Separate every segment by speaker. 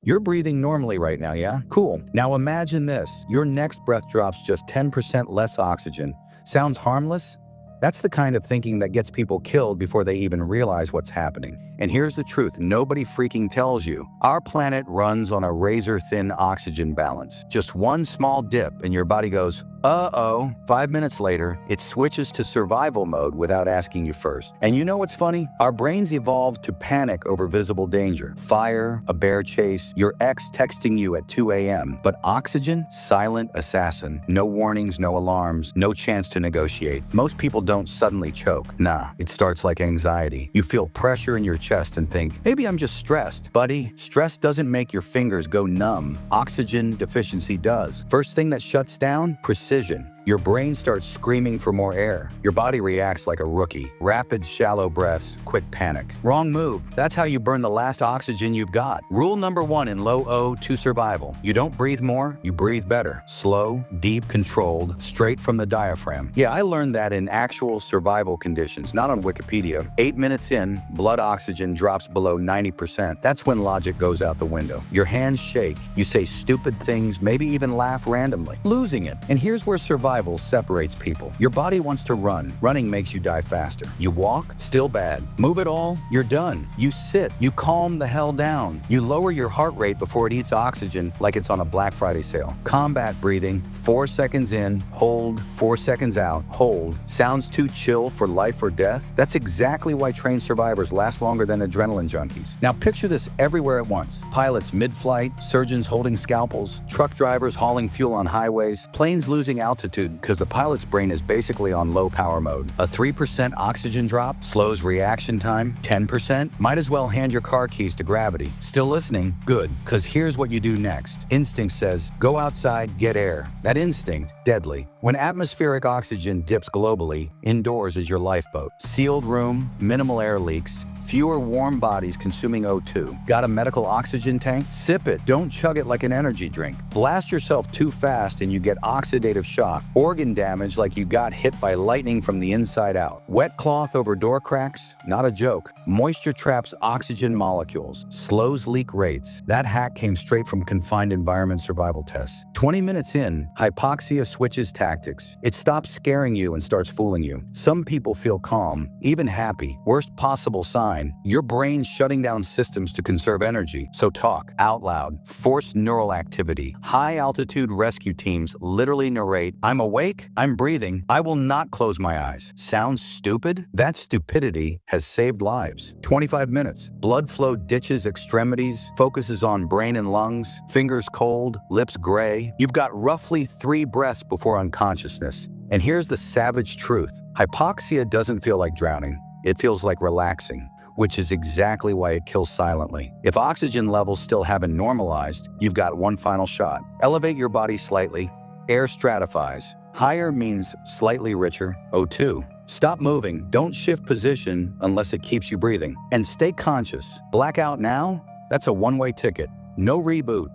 Speaker 1: You're breathing normally right now, yeah? Cool. Now imagine this. Your next breath drops just 10% less oxygen. Sounds harmless? That's the kind of thinking that gets people killed before they even realize what's happening. And here's the truth, nobody freaking tells you. Our planet runs on a razor-thin oxygen balance. Just one small dip and your body goes, uh-oh. 5 minutes later, it switches to survival mode without asking you first. And you know what's funny? Our brains evolved to panic over visible danger. Fire, a bear chase, your ex texting you at 2 a.m. But oxygen? Silent assassin. No warnings, no alarms, no chance to negotiate. Most people don't suddenly choke. Nah, it starts like anxiety. You feel pressure in your chest and think, maybe I'm just stressed. Buddy, stress doesn't make your fingers go numb. Oxygen deficiency does. First thing that shuts down? Precision. Your brain starts screaming for more air. Your body reacts like a rookie. Rapid, shallow breaths, quick panic. Wrong move. That's how you burn the last oxygen you've got. Rule number 1 in low O2 survival. You don't breathe more, you breathe better. Slow, deep, controlled, straight from the diaphragm. Yeah, I learned that in actual survival conditions, not on Wikipedia. 8 minutes in, blood oxygen drops below 90%. That's when logic goes out the window. Your hands shake. You say stupid things, maybe even laugh randomly. Losing it. And here's where survival separates people. Your body wants to run. Running makes you die faster. You walk, still bad. Move at all, you're done. You sit, you calm the hell down. You lower your heart rate before it eats oxygen like it's on a Black Friday sale. Combat breathing, 4 seconds in, hold, 4 seconds out, hold. Sounds too chill for life or death? That's exactly why trained survivors last longer than adrenaline junkies. Now picture this everywhere at once. Pilots mid-flight, surgeons holding scalpels, truck drivers hauling fuel on highways, planes losing altitude because the pilot's brain is basically on low power mode. A 3% oxygen drop slows reaction time. 10%? Might as well hand your car keys to gravity. Still listening? Good, because here's what you do next. Instinct says, go outside, get air. That instinct, deadly. When atmospheric oxygen dips globally, indoors is your lifeboat. Sealed room, minimal air leaks, fewer warm bodies consuming O2. Got a medical oxygen tank? Sip it. Don't chug it like an energy drink. Blast yourself too fast and you get oxidative shock. Organ damage like you got hit by lightning from the inside out. Wet cloth over door cracks? Not a joke. Moisture traps oxygen molecules. Slows leak rates. That hack came straight from confined environment survival tests. 20 minutes in, hypoxia switches tactics. It stops scaring you and starts fooling you. Some people feel calm, even happy. Worst possible sign, your brain's shutting down systems to conserve energy. So talk out loud. Force neural activity. High-altitude rescue teams literally narrate, I'm awake, I'm breathing, I will not close my eyes. Sounds stupid? That stupidity has saved lives. 25 minutes. Blood flow ditches extremities, focuses on brain and lungs, fingers cold, lips gray. You've got roughly 3 breaths before unconsciousness. And here's the savage truth. Hypoxia doesn't feel like drowning. It feels like relaxing, which is exactly why it kills silently. If oxygen levels still haven't normalized, you've got one final shot. Elevate your body slightly. Air stratifies. Higher means slightly richer, O2. Stop moving. Don't shift position unless it keeps you breathing. And stay conscious. Blackout now? That's a one-way ticket. No reboot.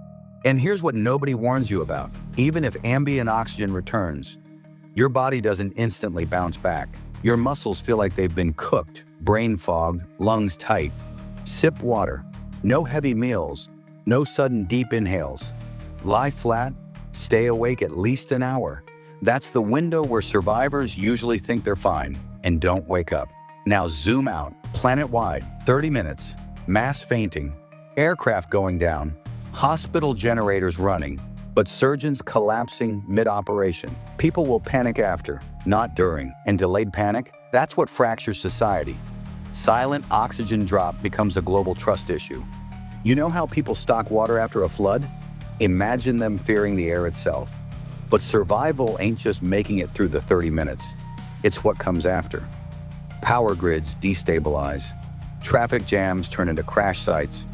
Speaker 1: And here's what nobody warns you about. Even if ambient oxygen returns, your body doesn't instantly bounce back. Your muscles feel like they've been cooked, brain fogged, lungs tight. Sip water. No heavy meals. No sudden deep inhales. Lie flat. Stay awake at least an hour. That's the window where survivors usually think they're fine and don't wake up. Now zoom out. Planet-wide. 30 minutes. Mass fainting. Aircraft going down. Hospital generators running. But surgeons collapsing mid-operation. People will panic after, not during. And delayed panic? That's what fractures society. Silent oxygen drop becomes a global trust issue. You know how people stock water after a flood? Imagine them fearing the air itself. But survival ain't just making it through the 30 minutes. It's what comes after. Power grids destabilize. Traffic jams turn into crash sites.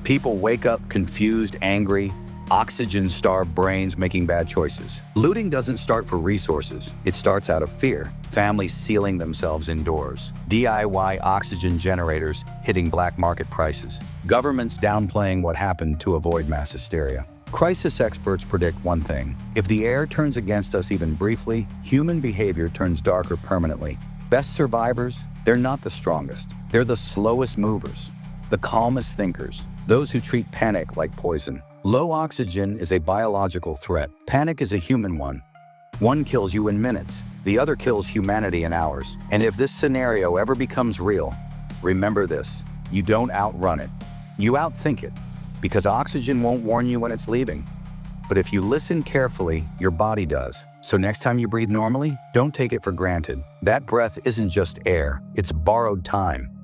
Speaker 1: People wake up confused, angry, oxygen-starved brains making bad choices. Looting doesn't start for resources. It starts out of fear. Families sealing themselves indoors. DIY oxygen generators hitting black market prices. Governments downplaying what happened to avoid mass hysteria. Crisis experts predict one thing. If the air turns against us even briefly, human behavior turns darker permanently. Best survivors, they're not the strongest. They're the slowest movers, the calmest thinkers, those who treat panic like poison. Low oxygen is a biological threat. Panic is a human one. One kills you in minutes, the other kills humanity in hours. And if this scenario ever becomes real, remember this: you don't outrun it, you outthink it, because oxygen won't warn you when it's leaving. But if you listen carefully, your body does. So next time you breathe normally, don't take it for granted. That breath isn't just air, it's borrowed time.